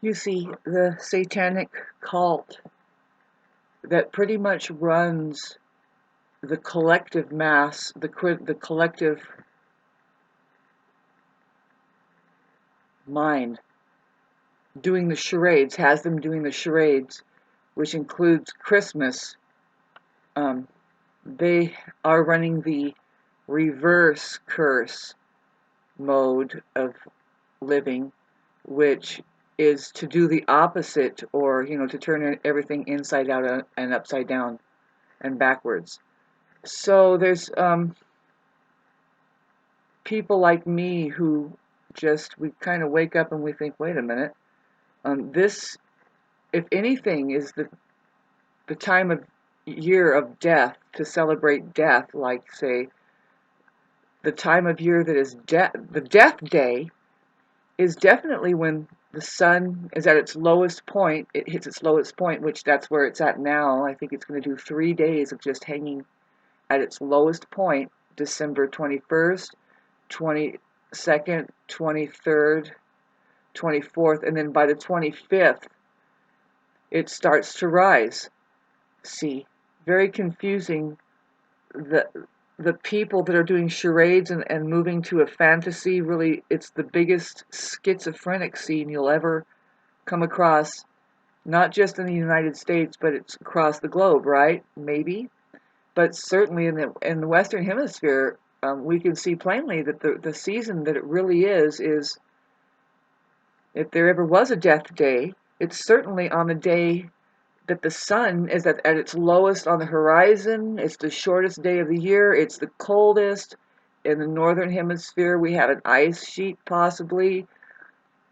You see, the satanic cult that pretty much runs the collective mass, the collective mind, doing the charades, has them doing the charades, which includes Christmas. Um, they are running the reverse curse mode of living, which is to do the opposite, or to turn everything inside out and upside down and backwards. So there's people like me who we kind of wake up and we think, wait a minute, this, if anything, is the time of year of death, to celebrate death, like, say, the time of year that is the death day is definitely when the sun is at its lowest point. It hits its lowest point, which that's where it's at now. I think it's going to do 3 days of just hanging at its lowest point, December 21st, 22nd, 23rd, 24th, and then by the 25th, it starts to rise. See, very confusing. The the people that are doing charades and moving to a fantasy, really, it's the biggest schizophrenic scene you'll ever come across, not just in the United States, but it's across the globe, right? Maybe. But certainly in the Western Hemisphere, we can see plainly that the season that it really is, if there ever was a death day, it's certainly on the day that the sun is at its lowest on the horizon. It's the shortest day of the year. It's the coldest. In the northern hemisphere, we have an ice sheet possibly.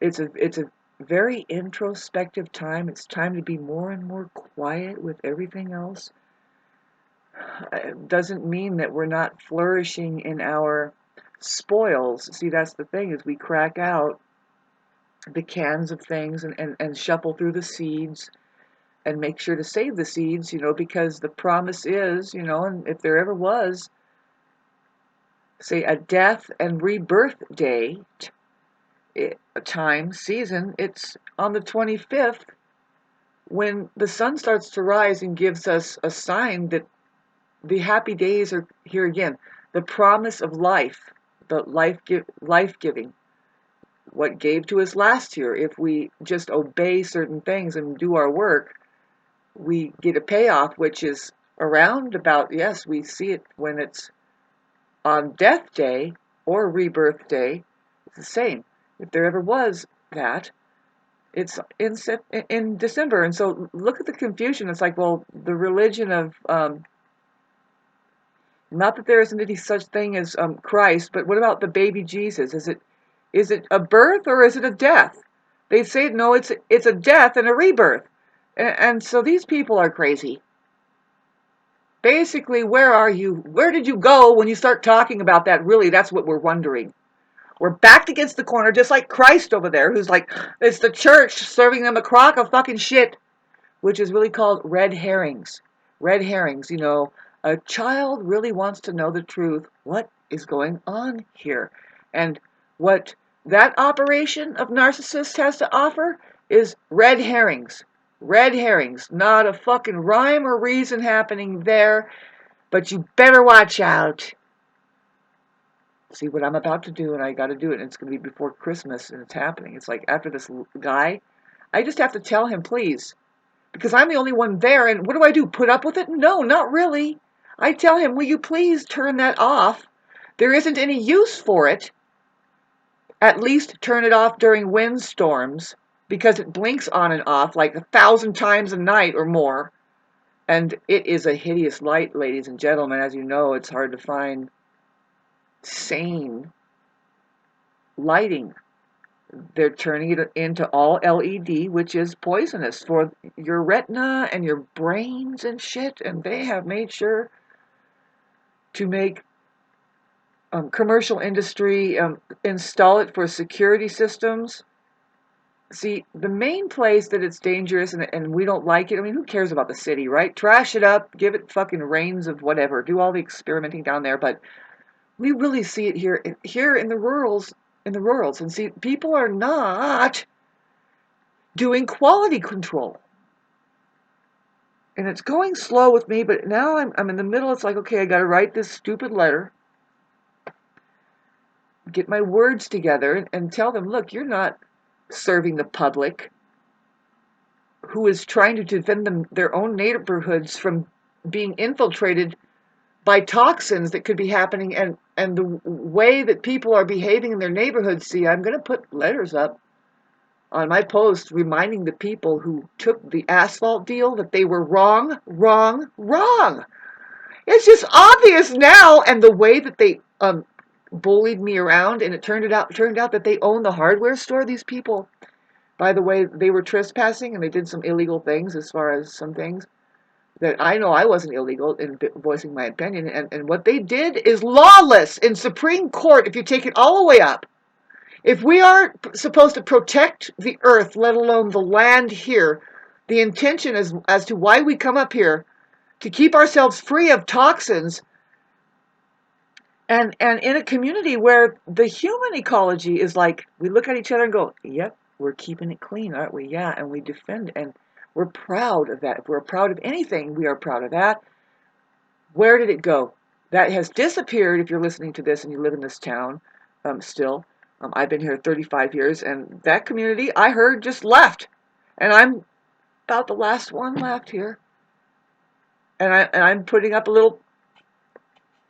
It's a very introspective time. It's time to be more and more quiet with everything else. It doesn't mean that we're not flourishing in our spoils. See, that's the thing, is we crack out the cans of things and shuffle through the seeds and make sure to save the seeds, because the promise is, and if there ever was, say, a death and rebirth day, time, season, it's on the 25th when the sun starts to rise and gives us a sign that the happy days are here again. The promise of life, the life-giving, what gave to us last year. If we just obey certain things and do our work, we get a payoff, which is around about, yes, we see it when it's on death day or rebirth day. It's the same. If there ever was that, it's in December. And so look at the confusion. It's like, well, the religion of, not that there isn't any such thing as Christ, but what about the baby Jesus? Is it a birth or is it a death? They say, no, it's a death and a rebirth. And so these people are crazy. Basically, where are you? Where did you go when you start talking about that? Really, that's what we're wondering. We're backed against the corner, just like Christ over there, who's like, it's the church serving them a crock of fucking shit, which is really called red herrings. Red herrings, a child really wants to know the truth. What is going on here? And what that operation of narcissist has to offer is red herrings. Red herrings. Not a fucking rhyme or reason happening there, but you better watch out. See what I'm about to do, and I got to do it, and it's going to be before Christmas, and it's happening. It's like, after this guy, I just have to tell him, please, because I'm the only one there, and what do I do, put up with it? No, not really. I tell him, will you please turn that off? There isn't any use for it. At least turn it off during windstorms, because it blinks on and off like 1,000 times a night or more. And it is a hideous light, ladies and gentlemen. As you know, it's hard to find sane lighting. They're turning it into all LED, which is poisonous for your retina and your brains and shit. And they have made sure to make commercial industry install it for security systems. See, the main place that it's dangerous and we don't like it, I mean, who cares about the city, right? Trash it up, give it fucking reins of whatever, do all the experimenting down there, but we really see it here in the rurals, and see, people are not doing quality control. And it's going slow with me, but now I'm in the middle. It's like, okay, I got to write this stupid letter, get my words together, and tell them, look, you're not serving the public who is trying to defend their own neighborhoods from being infiltrated by toxins that could be happening, and the way that people are behaving in their neighborhoods. See, I'm going to put letters up on my post reminding the people who took the asphalt deal that they were wrong, wrong, wrong. It's just obvious now, and the way that they bullied me around, and it turned out that they own the hardware store. These people, by the way, they were trespassing and they did some illegal things as far as some things that I know I wasn't illegal in voicing my opinion, and what they did is lawless in Supreme Court if you take it all the way up. If we are supposed to protect the earth, let alone the land here, the intention is as to why we come up here to keep ourselves free of toxins, and in a community where the human ecology is like, we look at each other and go, yep, we're keeping it clean, aren't we? Yeah, and we defend, and we're proud of that. If we're proud of anything, we are proud of that. Where did it go? That has disappeared if you're listening to this and you live in this town still. I've been here 35 years, and that community, I heard, just left. And I'm about the last one left here. And I'm putting up a little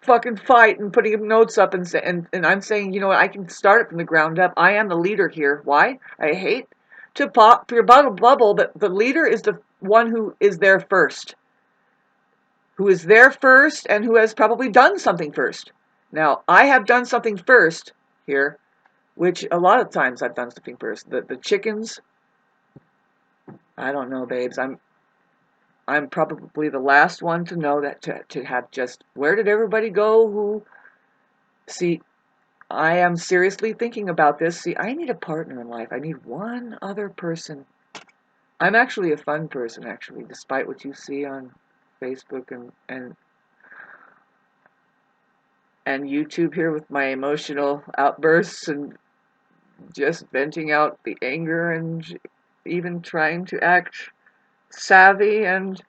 fucking fight and putting notes up, and I'm saying, you know what, I can start it from the ground up. I am the leader here. Why? I hate to pop your bubble, but the leader is the one who is there first. Who is there first and who has probably done something first. Now, I have done something first here, which a lot of times I've done something first. The chickens, I don't know, babes. I'm probably the last one to know that to have just, where did everybody go who, see, I am seriously thinking about this. See, I need a partner in life. I need one other person. I'm actually a fun person, actually, despite what you see on Facebook and YouTube here with my emotional outbursts and just venting out the anger and even trying to act savvy. And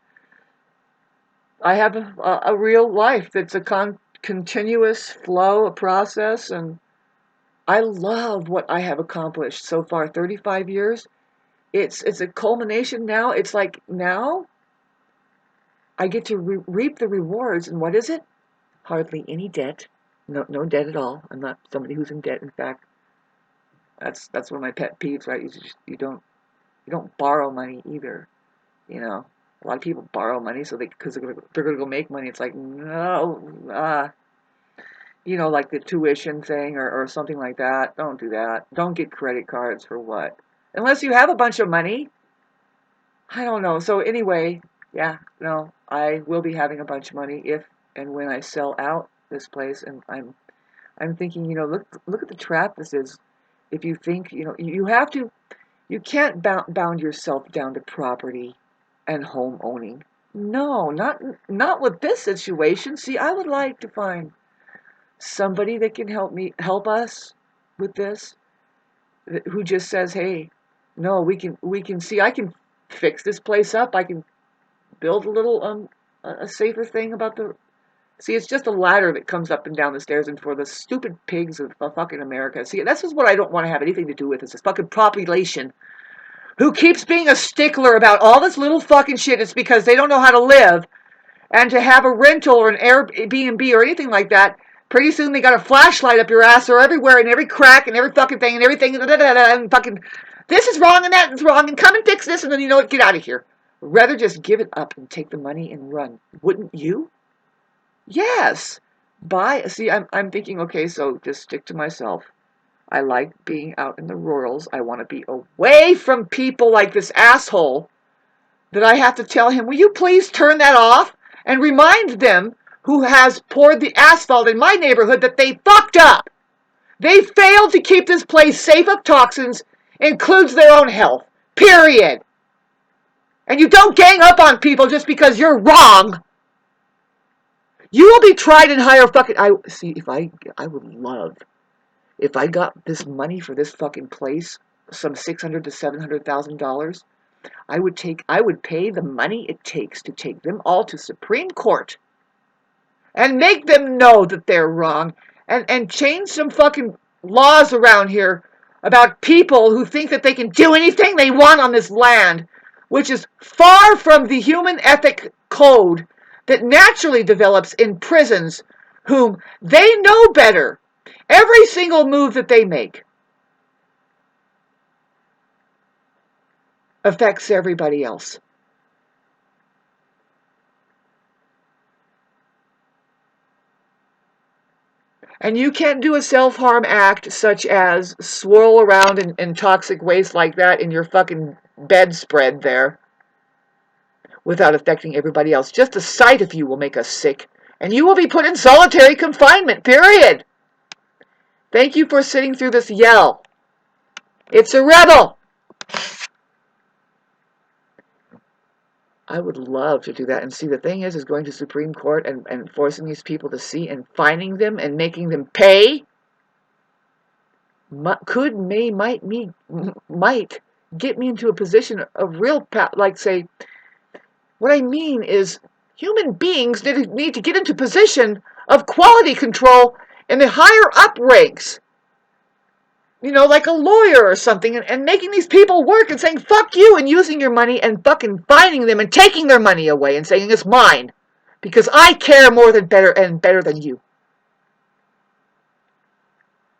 I have a real life that's a continuous flow, a process, and I love what I have accomplished so far. 35 years. It's a culmination now. It's like now I get to reap the rewards. And what is it? Hardly any debt. No debt at all. I'm not somebody who's in debt. In fact, that's one of my pet peeves, right? You don't borrow money either. You know, a lot of people borrow money so because they're gonna go make money. It's like, no, you know, like the tuition thing or something like that. Don't do that. Don't get credit cards for what? Unless you have a bunch of money. I don't know. So anyway, yeah, no, I will be having a bunch of money if and when I sell out this place. And I'm thinking, you know, look at the trap this is. If you think, you know, you can't bound yourself down to property and home owning. No, not with this situation. See, I would like to find somebody that can help us with this, who just says, hey, no, we can see, I can fix this place up. I can build a little a safer thing about the, see, it's just a ladder that comes up and down the stairs, and for the stupid pigs of fucking America. See, this is what I don't want to have anything to do with, is this fucking population who keeps being a stickler about all this little fucking shit. It's because they don't know how to live, and to have a rental or an Airbnb or anything like that, pretty soon they got a flashlight up your ass or everywhere, in every crack and every fucking thing and everything, and fucking, this is wrong and that is wrong, and come and fix this, and then you know what, get out of here. Rather just give it up and take the money and run. Wouldn't you? Yes. See, I'm thinking, okay, so just stick to myself. I like being out in the rurals. I want to be away from people like this asshole that I have to tell him, will you please turn that off? And remind them who has poured the asphalt in my neighborhood that they fucked up. They failed to keep this place safe of toxins, includes their own health. Period. And you don't gang up on people just because you're wrong. You will be tried in higher fucking, if I would love, if I got this money for this fucking place some $600,000 to $700,000, I would pay the money it takes to take them all to Supreme Court and make them know that they're wrong, and change some fucking laws around here about people who think that they can do anything they want on this land, which is far from the human ethic code that naturally develops in prisons, whom they know better. Every single move that they make affects everybody else. And you can't do a self-harm act such as swirl around in toxic waste like that in your fucking bedspread there without affecting everybody else. Just the sight of you will make us sick. And you will be put in solitary confinement, period. Thank you for sitting through this yell. It's a rebel. I would love to do that. And see, the thing is going to Supreme Court and forcing these people to see and fining them and making them pay might get me into a position of real like, say, what I mean is human beings need to get into position of quality control in the higher up ranks, like a lawyer or something, and making these people work and saying fuck you and using your money and fucking fining them and taking their money away and saying it's mine because I care more than better than you.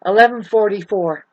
11:44.